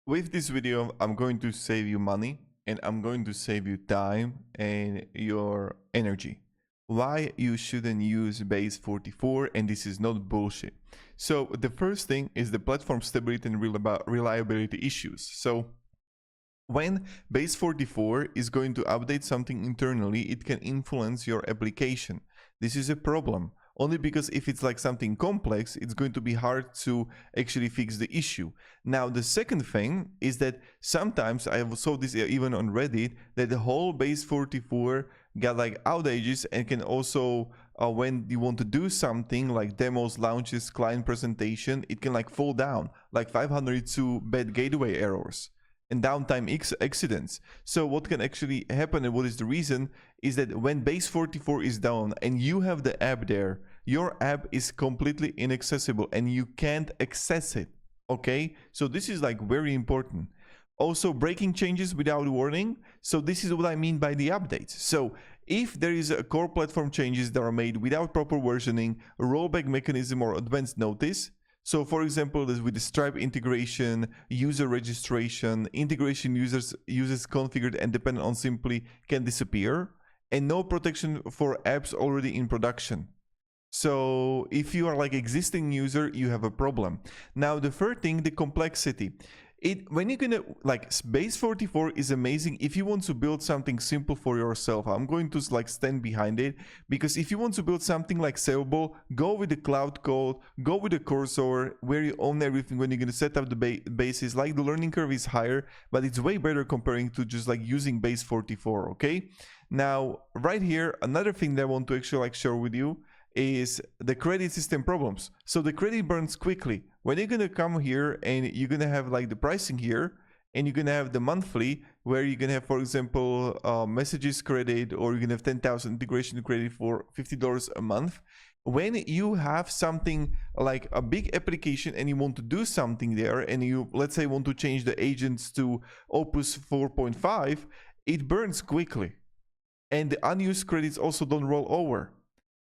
With this video, I'm going to save you money and I'm going to save you time and your energy. Why you shouldn't use Base44, and this is not bullshit. So the first thing is the platform stability and reliability issues. So when Base44 is going to update something internally, it can influence your application. This is a problem. Only because if it's like something complex, it's going to be hard to actually fix the issue. Now, the second thing is that sometimes I saw this even on Reddit, that the whole Base44 got like outages and can also, when you want to do something like demos, launches, client presentation, it can like fall down, like 502 bad gateway errors and downtime accidents. So what can actually happen and what is the reason is that when Base44 is down and you have the app there, your app is completely inaccessible and you can't access it. Okay, so this is like very important. Also, breaking changes without warning. So this is what I mean by the updates. So if there is a core platform changes that are made without proper versioning, a rollback mechanism or advanced notice. So for example, with the Stripe integration, user registration, integration users configured and dependent on simply can disappear, and no protection for apps already in production. So if you are like existing user, you have a problem. Now the third thing, the complexity. When you're gonna like Base44 is amazing if you want to build something simple for yourself. I'm going to like stand behind it, because if you want to build something like sellable, go with the cloud code, go with the cursor where you own everything. When you're gonna set up the bases, like the learning curve is higher, but it's way better comparing to just like using Base44. Okay, now right here, another thing that I want to actually like share with you is the credit system problems. So the credit burns quickly. When you're gonna come here and you're gonna have like the pricing here, and you're gonna have the monthly where you're gonna have, for example, messages credit, or you're gonna have 10,000 integration credit for $50 a month. When you have something like a big application and you want to do something there, and you, let's say, want to change the agents to Opus 4.5, it burns quickly. And the unused credits also don't roll over.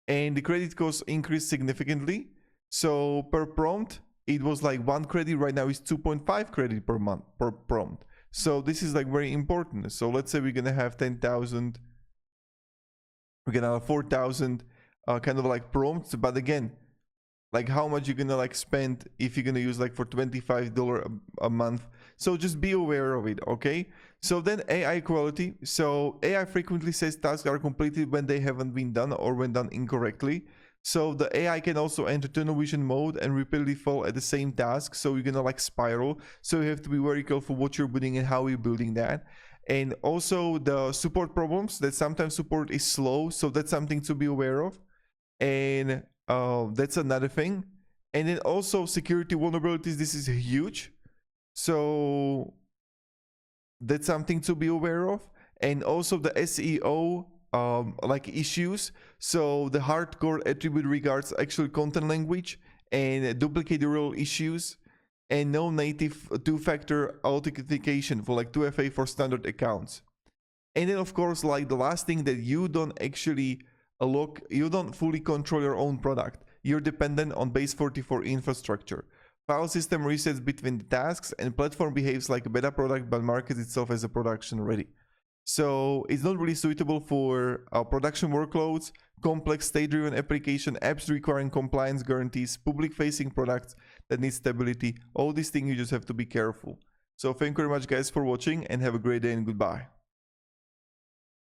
And the credit costs increased significantly. So per prompt, it was like 1 credit. Right now is 2.5 credit per month per prompt. So this is like very important. So let's say we're gonna have 10,000, we're gonna have 4,000 kind of like prompts. But again, like how much you're gonna like spend if you're gonna use like for $25 a month. So just be aware of it, okay? So then AI quality. So AI frequently says tasks are completed when they haven't been done or when done incorrectly. So the AI can also enter tunnel vision mode and repeatedly fall at the same task. So you're gonna like spiral. So you have to be very careful what you're building and how you're building that. And also the support problems, that sometimes support is slow. So that's something to be aware of. And that's another thing. And then also security vulnerabilities. This is huge. So that's something to be aware of. And also the SEO like issues. So the hardcore attribute regards actual content language, and duplicate URL issues, and no native two-factor authentication for like 2FA for standard accounts. And then of course, like the last thing, that you don't actually you don't fully control your own product. You're dependent on Base44 infrastructure. File system resets between the tasks, and platform behaves like a beta product but markets itself as a production ready. So it's not really suitable for production workloads, complex state-driven application, apps requiring compliance guarantees, public-facing products that need stability. All these things you just have to be careful. So thank you very much guys for watching, and have a great day and goodbye.